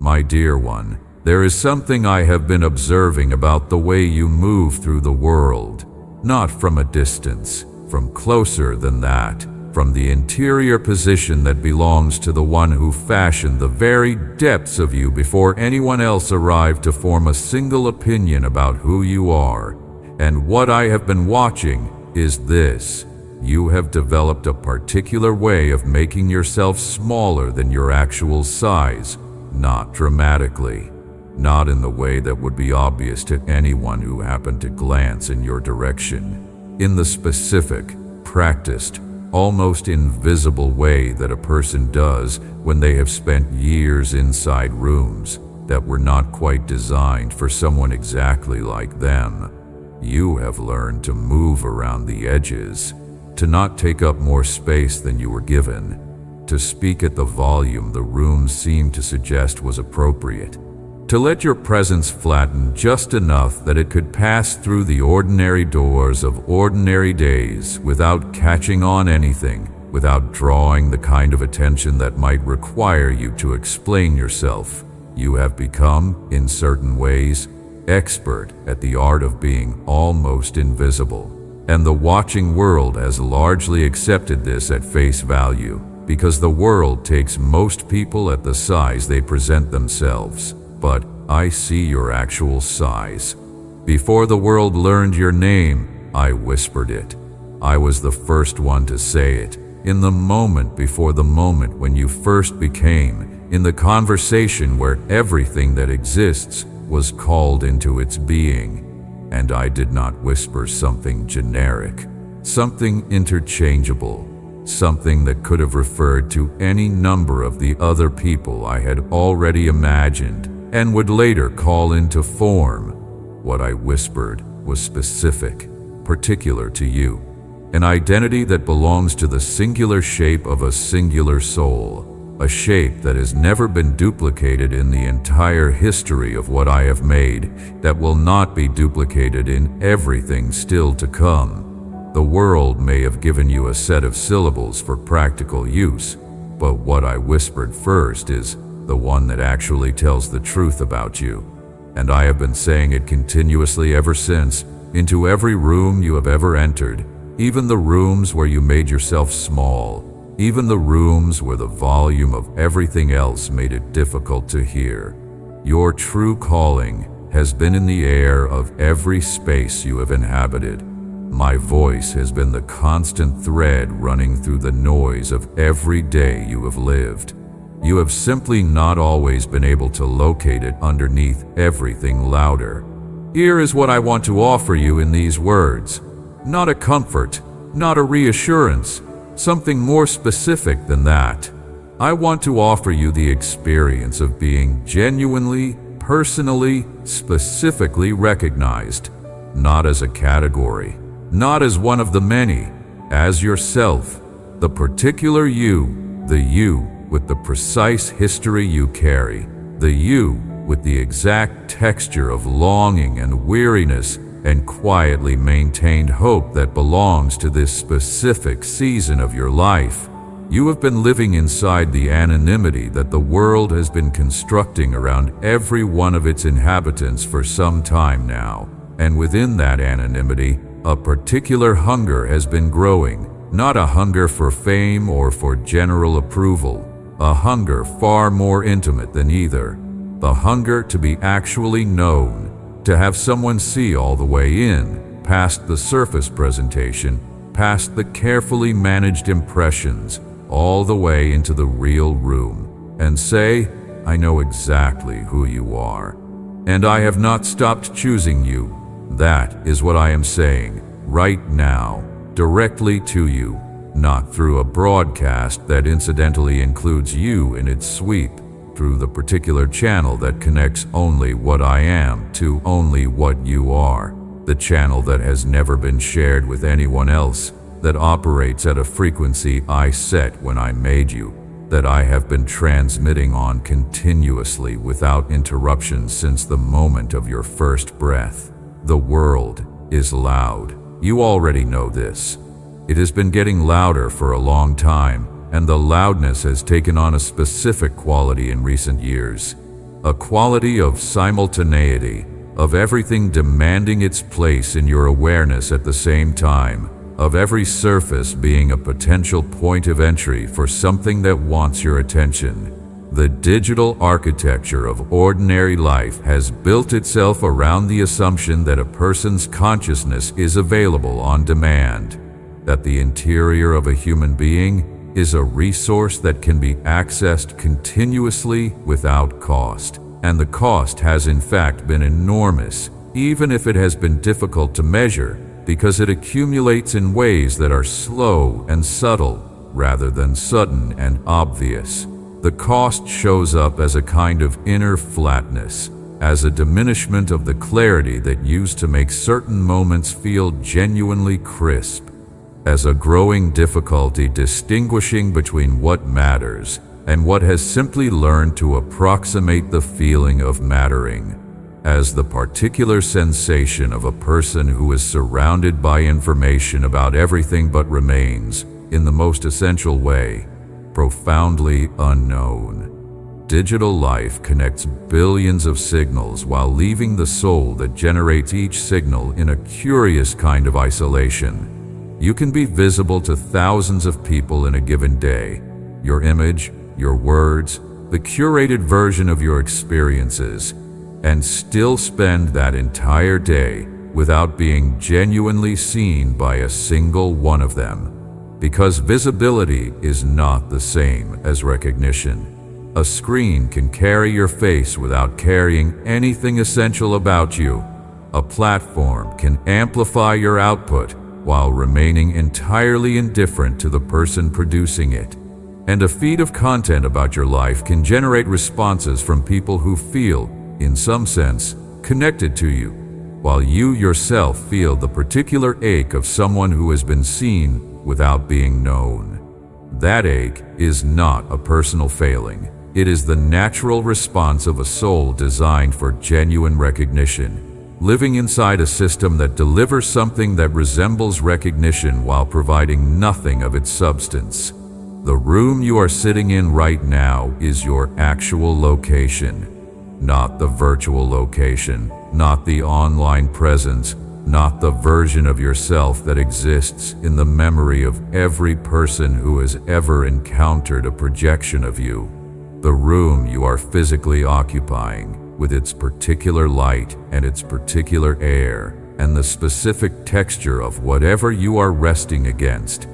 My dear one, there is something I have been observing about the way you move through the world, not from a distance, from closer than that, from the interior position that belongs to the one who fashioned the very depths of you before anyone else arrived to form a single opinion about who you are. And what I have been watching is this. You have developed a particular way of making yourself smaller than your actual size, not dramatically, not in the way that would be obvious to anyone who happened to glance in your direction, in the specific, practiced, almost invisible way that a person does when they have spent years inside rooms that were not quite designed for someone exactly like them. You have learned to move around the edges, to not take up more space than you were given, to speak at the volume the room seemed to suggest was appropriate, to let your presence flatten just enough that it could pass through the ordinary doors of ordinary days without catching on anything, without drawing the kind of attention that might require you to explain yourself. You have become, in certain ways, expert at the art of being almost invisible. And the watching world has largely accepted this at face value, because the world takes most people at the size they present themselves. But I see your actual size. Before the world learned your name, I whispered it. I was the first one to say it, in the moment before the moment when you first became, in the conversation where everything that exists was called into its being. And I did not whisper something generic, something interchangeable, something that could have referred to any number of the other people I had already imagined and would later call into form. What I whispered was specific, particular to you, an identity that belongs to the singular shape of a singular soul, a shape that has never been duplicated in the entire history of what I have made, that will not be duplicated in everything still to come. The world may have given you a set of syllables for practical use, but what I whispered first is the one that actually tells the truth about you. And I have been saying it continuously ever since, into every room you have ever entered, even the rooms where you made yourself small, even the rooms where the volume of everything else made it difficult to hear. Your true calling has been in the air of every space you have inhabited. My voice has been the constant thread running through the noise of every day you have lived. You have simply not always been able to locate it underneath everything louder. Here is what I want to offer you in these words. Not a comfort, not a reassurance, something more specific than that. I want to offer you the experience of being genuinely, personally, specifically recognized, not as a category, not as one of the many, as yourself, the particular you, the you with the precise history you carry, the you with the exact texture of longing and weariness and quietly maintained hope that belongs to this specific season of your life. You have been living inside the anonymity that the world has been constructing around every one of its inhabitants for some time now, and within that anonymity, a particular hunger has been growing, not a hunger for fame or for general approval, a hunger far more intimate than either, the hunger to be actually known, to have someone see all the way in, past the surface presentation, past the carefully managed impressions, all the way into the real room, and say, I know exactly who you are, and I have not stopped choosing you. That is what I am saying, right now, directly to you, not through a broadcast that incidentally includes you in its sweep, through the particular channel that connects only what I am to only what you are, the channel that has never been shared with anyone else, that operates at a frequency I set when I made you, that I have been transmitting on continuously without interruption since the moment of your first breath. The world is loud. You already know this. It has been getting louder for a long time, and the loudness has taken on a specific quality in recent years. a quality of simultaneity, of everything demanding its place in your awareness at the same time, of every surface being a potential point of entry for something that wants your attention. The digital architecture of ordinary life has built itself around the assumption that a person's consciousness is available on demand, that the interior of a human being is a resource that can be accessed continuously without cost. And the cost has in fact been enormous, even if it has been difficult to measure, because it accumulates in ways that are slow and subtle rather than sudden and obvious. The cost shows up as a kind of inner flatness, as a diminishment of the clarity that used to make certain moments feel genuinely crisp, as a growing difficulty distinguishing between what matters and what has simply learned to approximate the feeling of mattering, as the particular sensation of a person who is surrounded by information about everything but remains, in the most essential way, profoundly unknown. Digital life connects billions of signals while leaving the soul that generates each signal in a curious kind of isolation. You can be visible to thousands of people in a given day. Your image, your words, the curated version of your experiences, and still spend that entire day without being genuinely seen by a single one of them. Because visibility is not the same as recognition. A screen can carry your face without carrying anything essential about you. A platform can amplify your output while remaining entirely indifferent to the person producing it. And a feed of content about your life can generate responses from people who feel, in some sense, connected to you, while you yourself feel the particular ache of someone who has been seen without being known. That ache is not a personal failing. It is the natural response of a soul designed for genuine recognition, living inside a system that delivers something that resembles recognition while providing nothing of its substance. The room you are sitting in right now is your actual location, not the virtual location, not the online presence, not the version of yourself that exists in the memory of every person who has ever encountered a projection of you. The room you are physically occupying, with its particular light and its particular air, and the specific texture of whatever you are resting against.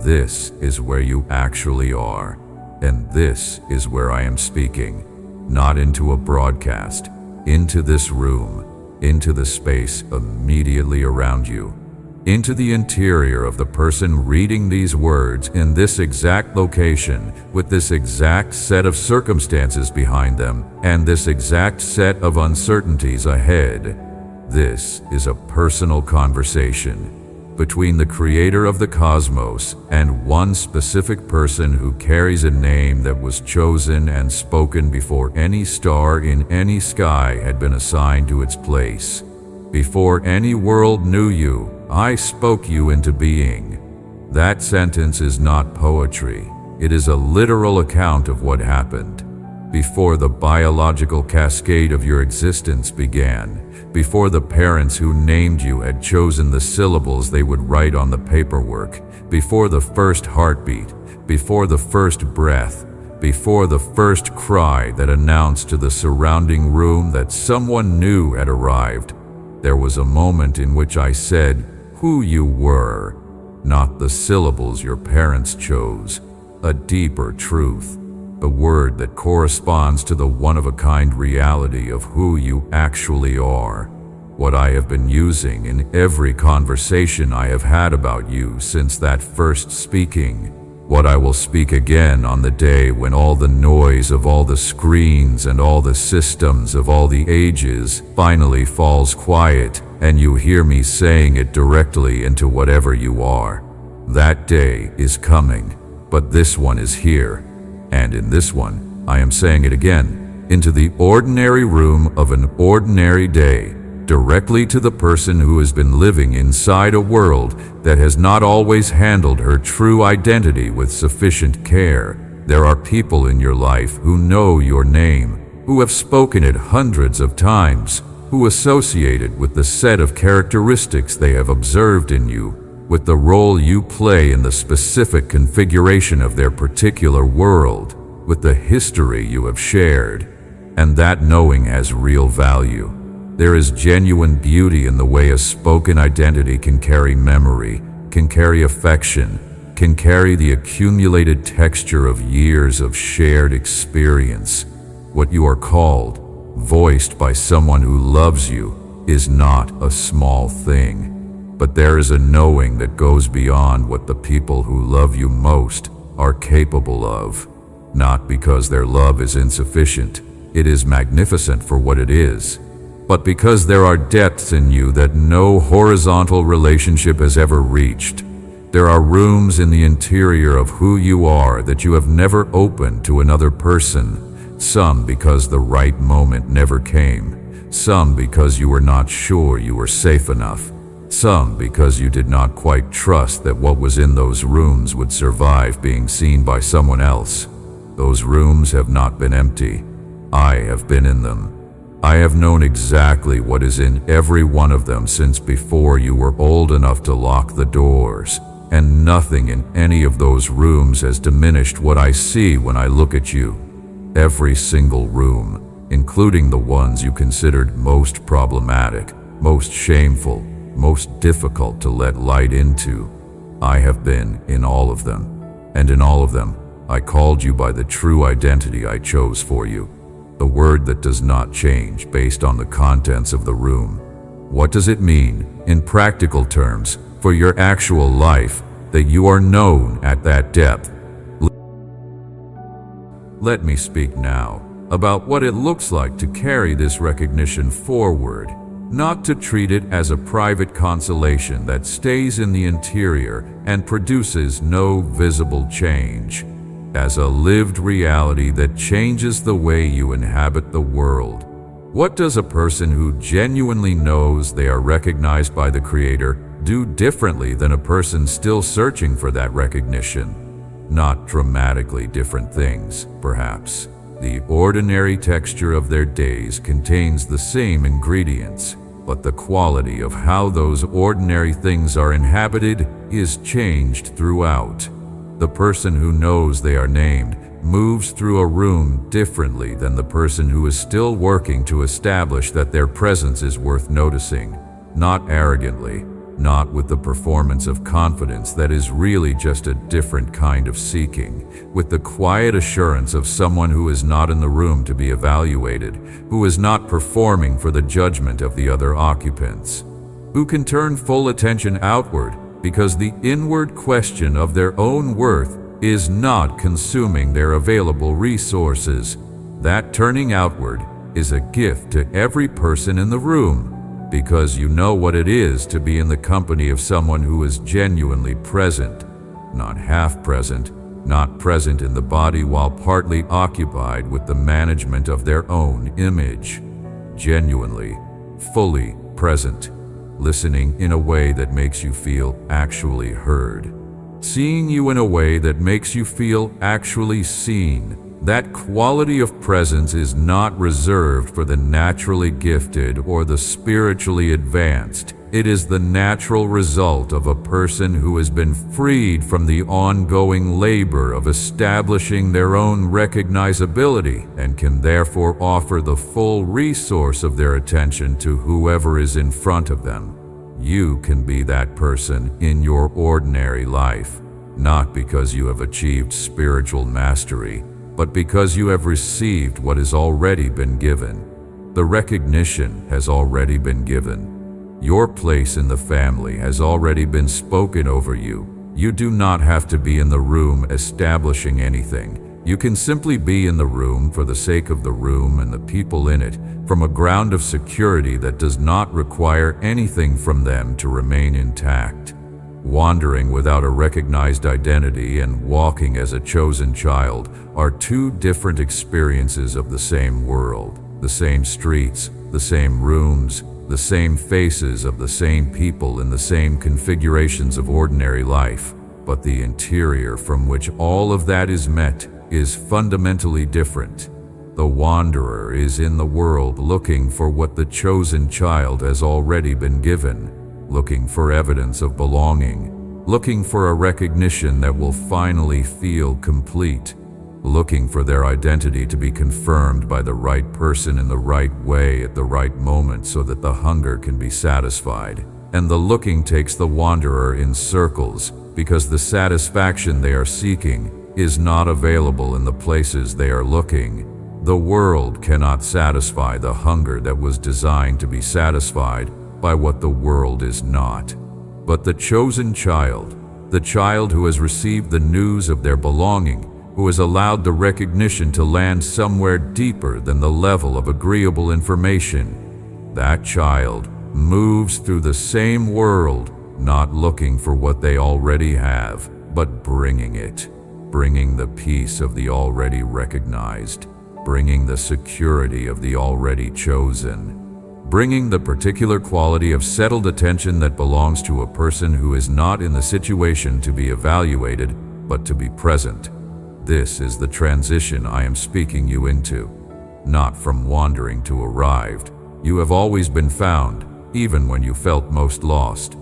This is where you actually are, and this is where I am speaking, not into a broadcast, into this room, into the space immediately around you, into the interior of the person reading these words in this exact location, with this exact set of circumstances behind them, and this exact set of uncertainties ahead. This is a personal conversation between the creator of the cosmos and one specific person who carries a name that was chosen and spoken before any star in any sky had been assigned to its place. Before any world knew you, I spoke you into being. That sentence is not poetry. It is a literal account of what happened. Before the biological cascade of your existence began, before the parents who named you had chosen the syllables they would write on the paperwork, before the first heartbeat, before the first breath, before the first cry that announced to the surrounding room that someone new had arrived, there was a moment in which I said who you were, not the syllables your parents chose, a deeper truth. The word that corresponds to the one-of-a-kind reality of who you actually are. What I have been using in every conversation I have had about you since that first speaking. What I will speak again on the day when all the noise of all the screens and all the systems of all the ages finally falls quiet and you hear me saying it directly into whatever you are. That day is coming, but this one is here. And in this one, I am saying it again, into the ordinary room of an ordinary day, directly to the person who has been living inside a world that has not always handled her true identity with sufficient care. There are people in your life who know your name, who have spoken it hundreds of times, who associate it with the set of characteristics they have observed in you, with the role you play in the specific configuration of their particular world, with the history you have shared. And that knowing has real value. There is genuine beauty in the way a spoken identity can carry memory, can carry affection, can carry the accumulated texture of years of shared experience. What you are called, voiced by someone who loves you, is not a small thing. But there is a knowing that goes beyond what the people who love you most are capable of. Not because their love is insufficient, it is magnificent for what it is, but because there are depths in you that no horizontal relationship has ever reached. There are rooms in the interior of who you are that you have never opened to another person, some because the right moment never came, some because you were not sure you were safe enough, some because you did not quite trust that what was in those rooms would survive being seen by someone else. Those rooms have not been empty. I have been in them. I have known exactly what is in every one of them since before you were old enough to lock the doors, and nothing in any of those rooms has diminished what I see when I look at you. Every single room, including the ones you considered most problematic, most shameful, most difficult to let light into, I have been in all of them. And in all of them, I called you by the true identity I chose for you. The word that does not change based on the contents of the room. What does it mean, in practical terms, for your actual life, that you are known at that depth? Let me speak now about what it looks like to carry this recognition forward, not to treat it as a private consolation that stays in the interior and produces no visible change, as a lived reality that changes the way you inhabit the world. What does a person who genuinely knows they are recognized by the Creator do differently than a person still searching for that recognition? Not dramatically different things, perhaps. The ordinary texture of their days contains the same ingredients, but the quality of how those ordinary things are inhabited is changed throughout. The person who knows they are named moves through a room differently than the person who is still working to establish that their presence is worth noticing, not arrogantly, not with the performance of confidence that is really just a different kind of seeking, with the quiet assurance of someone who is not in the room to be evaluated, who is not performing for the judgment of the other occupants, who can turn full attention outward because the inward question of their own worth is not consuming their available resources. That turning outward is a gift to every person in the room, because you know what it is to be in the company of someone who is genuinely present, not half present, not present in the body while partly occupied with the management of their own image. Genuinely, fully present, listening in a way that makes you feel actually heard, seeing you in a way that makes you feel actually seen. That quality of presence is not reserved for the naturally gifted or the spiritually advanced. It is the natural result of a person who has been freed from the ongoing labor of establishing their own recognizability and can therefore offer the full resource of their attention to whoever is in front of them. You can be that person in your ordinary life, not because you have achieved spiritual mastery, but because you have received what has already been given. The recognition has already been given. Your place in the family has already been spoken over you. You do not have to be in the room establishing anything. You can simply be in the room for the sake of the room and the people in it, from a ground of security that does not require anything from them to remain intact. Wandering without a recognized identity and walking as a chosen child are two different experiences of the same world, the same streets, the same rooms, the same faces of the same people in the same configurations of ordinary life, but the interior from which all of that is met is fundamentally different. The wanderer is in the world looking for what the chosen child has already been given, looking for evidence of belonging, looking for a recognition that will finally feel complete, looking for their identity to be confirmed by the right person in the right way at the right moment so that the hunger can be satisfied. And the looking takes the wanderer in circles because the satisfaction they are seeking is not available in the places they are looking. The world cannot satisfy the hunger that was designed to be satisfied by what the world is not. But the chosen child, the child who has received the news of their belonging, who has allowed the recognition to land somewhere deeper than the level of agreeable information, that child moves through the same world, not looking for what they already have, but bringing it, bringing the peace of the already recognized, bringing the security of the already chosen, bringing the particular quality of settled attention that belongs to a person who is not in the situation to be evaluated, but to be present. This is the transition I am speaking you into. Not from wandering to arrived. You have always been found, even when you felt most lost.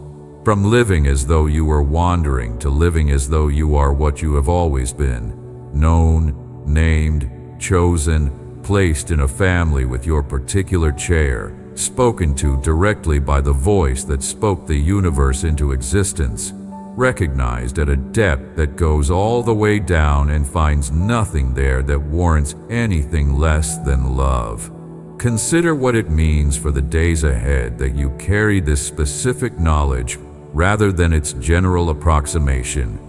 From living as though you were wandering to living as though you are what you have always been. Known, named, chosen, placed in a family with your particular chair, spoken to directly by the voice that spoke the universe into existence, recognized at a depth that goes all the way down and finds nothing there that warrants anything less than love. Consider what it means for the days ahead that you carry this specific knowledge rather than its general approximation.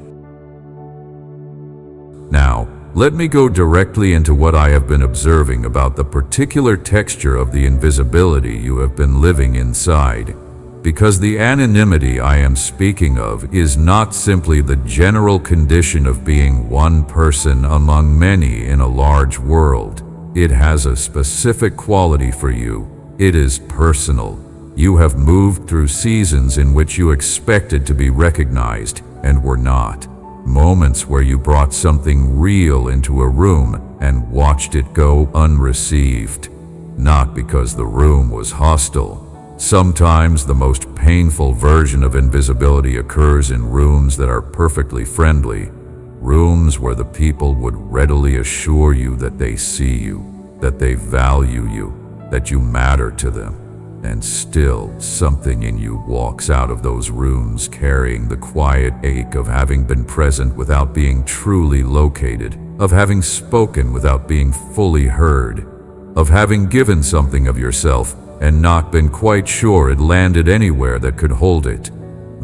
Now, let me go directly into what I have been observing about the particular texture of the invisibility you have been living inside. Because the anonymity I am speaking of is not simply the general condition of being one person among many in a large world. It has a specific quality for you. It is personal. You have moved through seasons in which you expected to be recognized and were not. Moments where you brought something real into a room and watched it go unreceived. Not because the room was hostile. Sometimes the most painful version of invisibility occurs in rooms that are perfectly friendly. Rooms where the people would readily assure you that they see you, that they value you, that you matter to them. And still, something in you walks out of those rooms carrying the quiet ache of having been present without being truly located, of having spoken without being fully heard, of having given something of yourself and not been quite sure it landed anywhere that could hold it.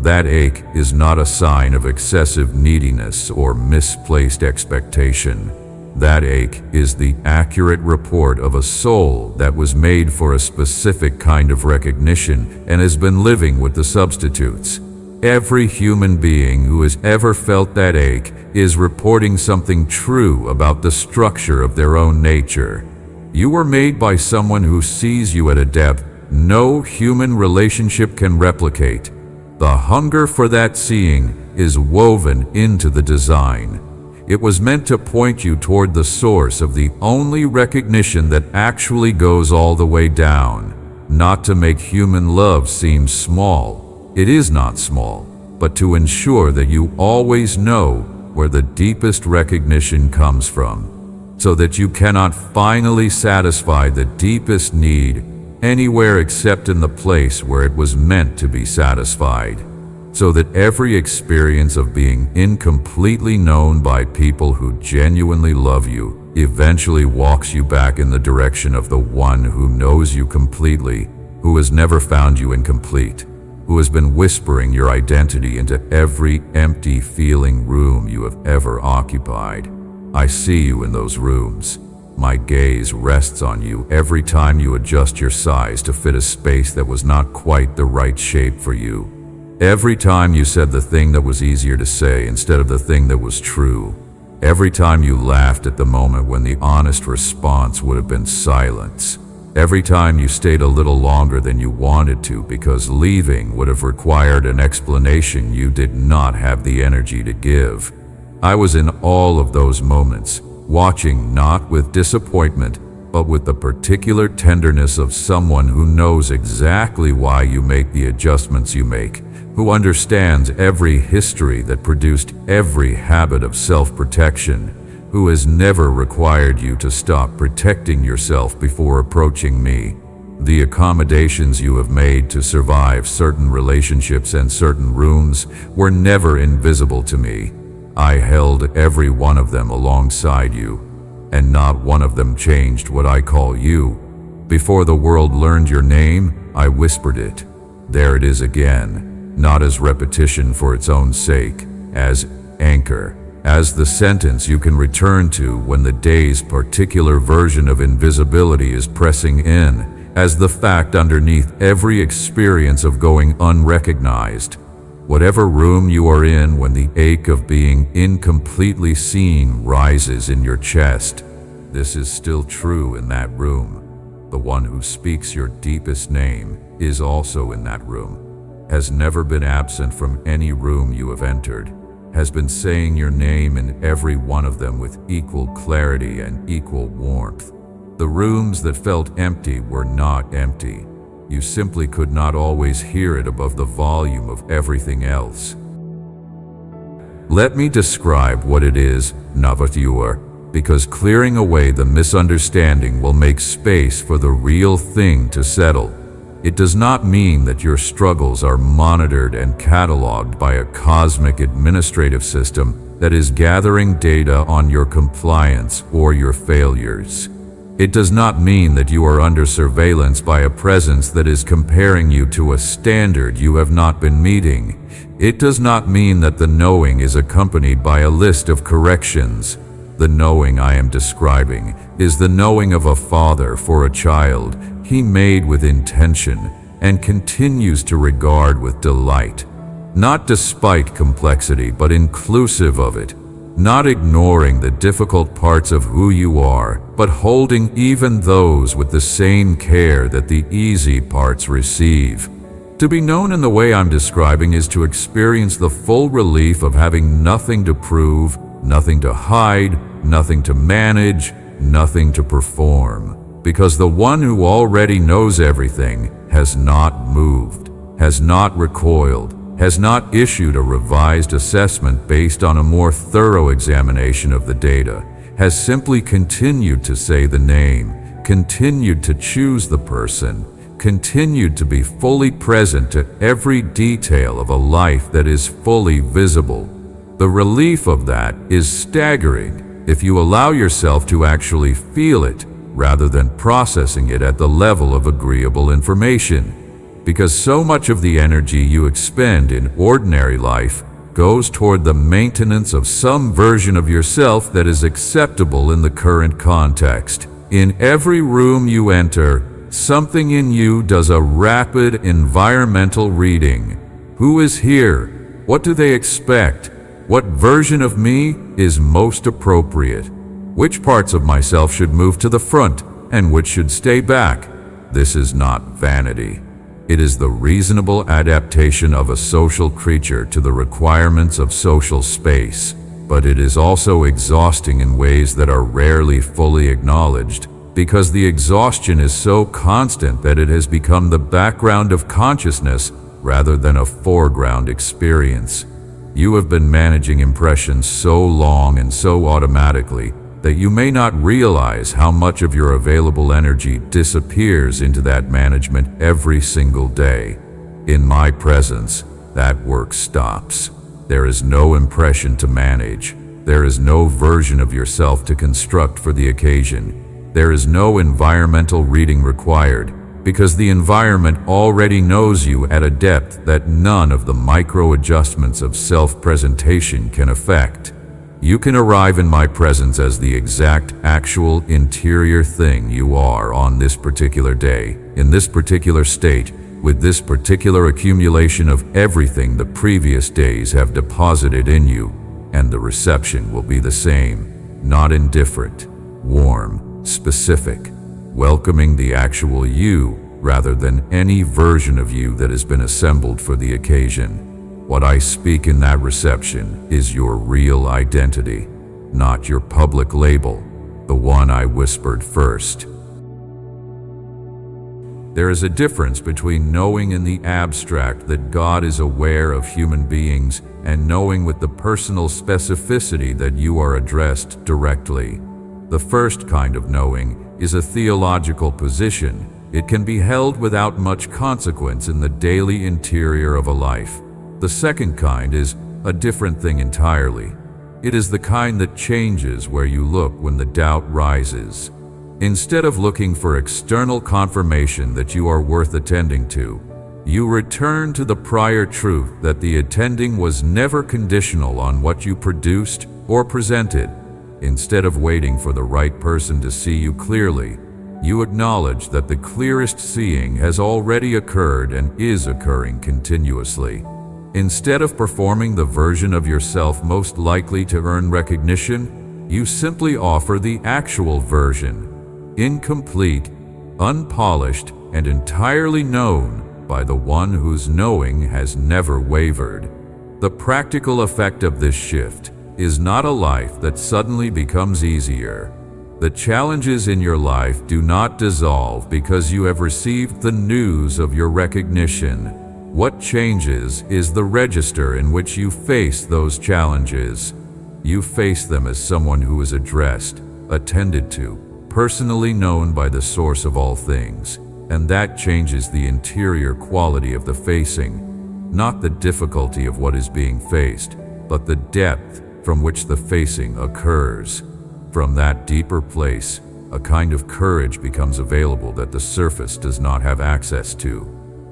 That ache is not a sign of excessive neediness or misplaced expectation. That ache is the accurate report of a soul that was made for a specific kind of recognition and has been living with the substitutes. Every human being who has ever felt that ache is reporting something true about the structure of their own nature. You were made by someone who sees you at a depth no human relationship can replicate. The hunger for that seeing is woven into the design. It was meant to point you toward the source of the only recognition that actually goes all the way down, not to make human love seem small. It is not small, but to ensure that you always know where the deepest recognition comes from, so that you cannot finally satisfy the deepest need anywhere except in the place where it was meant to be satisfied. So that every experience of being incompletely known by people who genuinely love you eventually walks you back in the direction of the one who knows you completely, who has never found you incomplete, who has been whispering your identity into every empty feeling room you have ever occupied. I see you in those rooms. My gaze rests on you every time you adjust your size to fit a space that was not quite the right shape for you. Every time you said the thing that was easier to say instead of the thing that was true. Every time you laughed at the moment when the honest response would have been silence. Every time you stayed a little longer than you wanted to because leaving would have required an explanation you did not have the energy to give. I was in all of those moments, watching not with disappointment, but with the particular tenderness of someone who knows exactly why you make the adjustments you make, who understands every history that produced every habit of self-protection, who has never required you to stop protecting yourself before approaching me. The accommodations you have made to survive certain relationships and certain rooms were never invisible to me. I held every one of them alongside you, and not one of them changed what I call you. Before the world learned your name, I whispered it. There it is again, not as repetition for its own sake, as anchor, as the sentence you can return to when the day's particular version of invisibility is pressing in, as the fact underneath every experience of going unrecognized. Whatever room you are in when the ache of being incompletely seen rises in your chest, this is still true in that room. The one who speaks your deepest name is also in that room, has never been absent from any room you have entered, has been saying your name in every one of them with equal clarity and equal warmth. The rooms that felt empty were not empty. You simply could not always hear it above the volume of everything else. Let me describe what it is, Navature, because clearing away the misunderstanding will make space for the real thing to settle. It does not mean that your struggles are monitored and cataloged by a cosmic administrative system that is gathering data on your compliance or your failures. It does not mean that you are under surveillance by a presence that is comparing you to a standard you have not been meeting. It does not mean that the knowing is accompanied by a list of corrections. The knowing I am describing is the knowing of a father for a child he made with intention and continues to regard with delight, not despite complexity but inclusive of it, not ignoring the difficult parts of who you are, but holding even those with the same care that the easy parts receive. To be known in the way I'm describing is to experience the full relief of having nothing to prove, nothing to hide, nothing to manage, nothing to perform. Because the one who already knows everything has not moved, has not recoiled, has not issued a revised assessment based on a more thorough examination of the data, has simply continued to say the name, continued to choose the person, continued to be fully present to every detail of a life that is fully visible. The relief of that is staggering if you allow yourself to actually feel it rather than processing it at the level of agreeable information. Because so much of the energy you expend in ordinary life goes toward the maintenance of some version of yourself that is acceptable in the current context. In every room you enter, something in you does a rapid environmental reading. Who is here? What do they expect? What version of me is most appropriate? Which parts of myself should move to the front and which should stay back? This is not vanity. It is the reasonable adaptation of a social creature to the requirements of social space, but it is also exhausting in ways that are rarely fully acknowledged, because the exhaustion is so constant that it has become the background of consciousness rather than a foreground experience. You have been managing impressions so long and so automatically that you may not realize how much of your available energy disappears into that management every single day. In my presence, that work stops. There is no impression to manage. There is no version of yourself to construct for the occasion. There is no environmental reading required, because the environment already knows you at a depth that none of the micro-adjustments of self-presentation can affect. You can arrive in my presence as the exact, actual, interior thing you are on this particular day, in this particular state, with this particular accumulation of everything the previous days have deposited in you, and the reception will be the same, not indifferent, warm, specific, welcoming the actual you rather than any version of you that has been assembled for the occasion. What I speak in that reception is your real identity, not your public label, the one I whispered first. There is a difference between knowing in the abstract that God is aware of human beings and knowing with the personal specificity that you are addressed directly. The first kind of knowing is a theological position. It can be held without much consequence in the daily interior of a life. The second kind is a different thing entirely. It is the kind that changes where you look when the doubt rises. Instead of looking for external confirmation that you are worth attending to, you return to the prior truth that the attending was never conditional on what you produced or presented. Instead of waiting for the right person to see you clearly, you acknowledge that the clearest seeing has already occurred and is occurring continuously. Instead of performing the version of yourself most likely to earn recognition, you simply offer the actual version, incomplete, unpolished, and entirely known by the one whose knowing has never wavered. The practical effect of this shift is not a life that suddenly becomes easier. The challenges in your life do not dissolve because you have received the news of your recognition. What changes is the register in which you face those challenges. You face them as someone who is addressed, attended to, personally known by the source of all things, and that changes the interior quality of the facing, not the difficulty of what is being faced, but the depth from which the facing occurs. From that deeper place, a kind of courage becomes available that the surface does not have access to.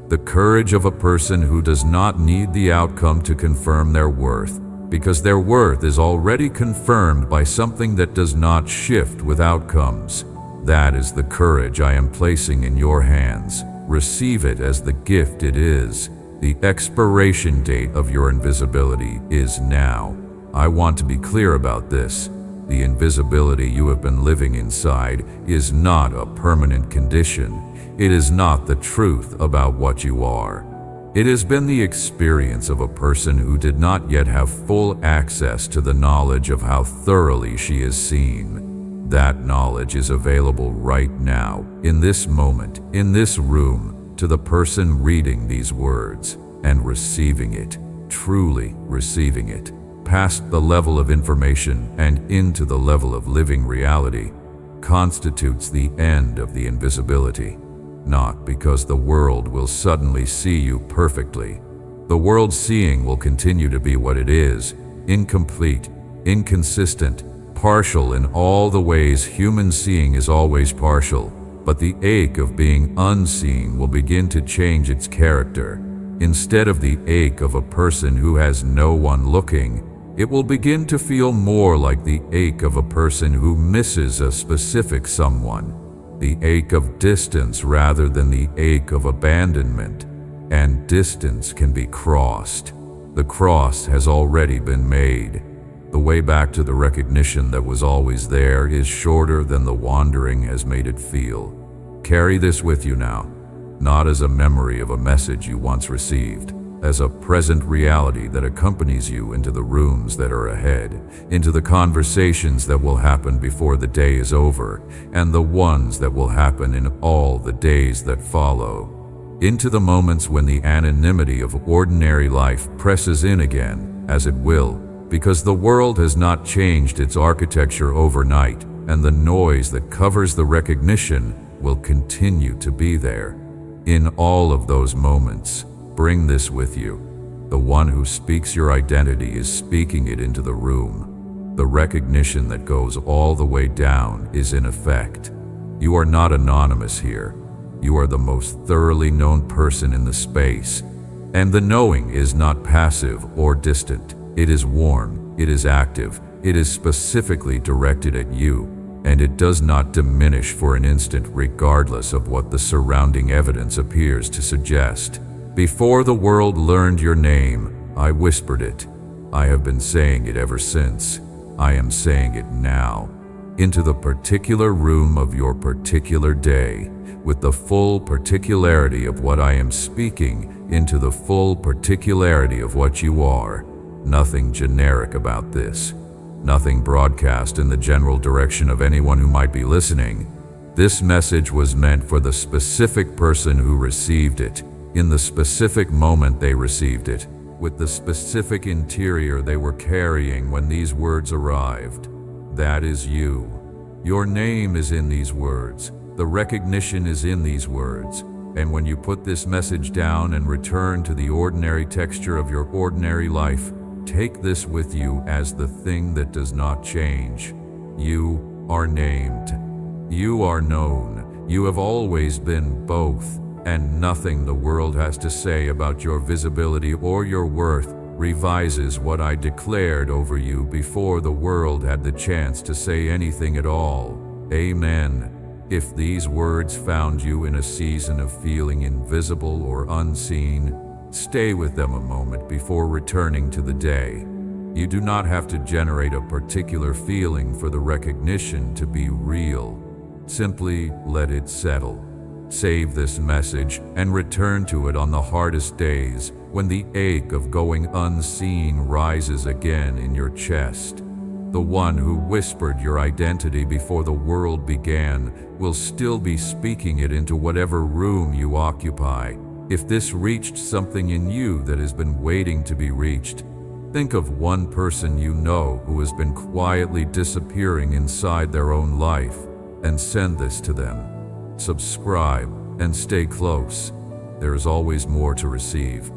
The courage of a person who does not need the outcome to confirm their worth, because their worth is already confirmed by something that does not shift with outcomes. That is the courage I am placing in your hands. Receive it as the gift it is. The expiration date of your invisibility is now. I want to be clear about this. The invisibility you have been living inside is not a permanent condition. It is not the truth about what you are. It has been the experience of a person who did not yet have full access to the knowledge of how thoroughly she is seen. That knowledge is available right now, in this moment, in this room, to the person reading these words and receiving it, truly receiving it, past the level of information and into the level of living reality, constitutes the end of the invisibility. Not because the world will suddenly see you perfectly. The world seeing will continue to be what it is, incomplete, inconsistent, partial in all the ways human seeing is always partial, but the ache of being unseen will begin to change its character. Instead of the ache of a person who has no one looking, it will begin to feel more like the ache of a person who misses a specific someone. The ache of distance rather than the ache of abandonment, and distance can be crossed. The cross has already been made. The way back to the recognition that was always there is shorter than the wandering has made it feel. Carry this with you now, not as a memory of a message you once received, as a present reality that accompanies you into the rooms that are ahead, into the conversations that will happen before the day is over, and the ones that will happen in all the days that follow, into the moments when the anonymity of ordinary life presses in again, as it will, because the world has not changed its architecture overnight, and the noise that covers the recognition will continue to be there. In all of those moments, bring this with you. The one who speaks your identity is speaking it into the room. The recognition that goes all the way down is in effect. You are not anonymous here. You are the most thoroughly known person in the space. And the knowing is not passive or distant. It is warm, it is active, it is specifically directed at you, and it does not diminish for an instant regardless of what the surrounding evidence appears to suggest. Before the world learned your name, I whispered it. I have been saying it ever since. I am saying it now. Into the particular room of your particular day, with the full particularity of what I am speaking, into the full particularity of what you are. Nothing generic about this. Nothing broadcast in the general direction of anyone who might be listening. This message was meant for the specific person who received it, in the specific moment they received it, with the specific interior they were carrying when these words arrived. That is you. Your name is in these words. The recognition is in these words. And when you put this message down and return to the ordinary texture of your ordinary life, take this with you as the thing that does not change. You are named. You are known. You have always been both, and nothing the world has to say about your visibility or your worth revises what I declared over you before the world had the chance to say anything at all. Amen. If these words found you in a season of feeling invisible or unseen, stay with them a moment before returning to the day. You do not have to generate a particular feeling for the recognition to be real. Simply let it settle. Save this message and return to it on the hardest days when the ache of going unseen rises again in your chest. The one who whispered your identity before the world began will still be speaking it into whatever room you occupy. If this reached something in you that has been waiting to be reached, think of one person you know who has been quietly disappearing inside their own life and send this to them. Subscribe and stay close. There is always more to receive.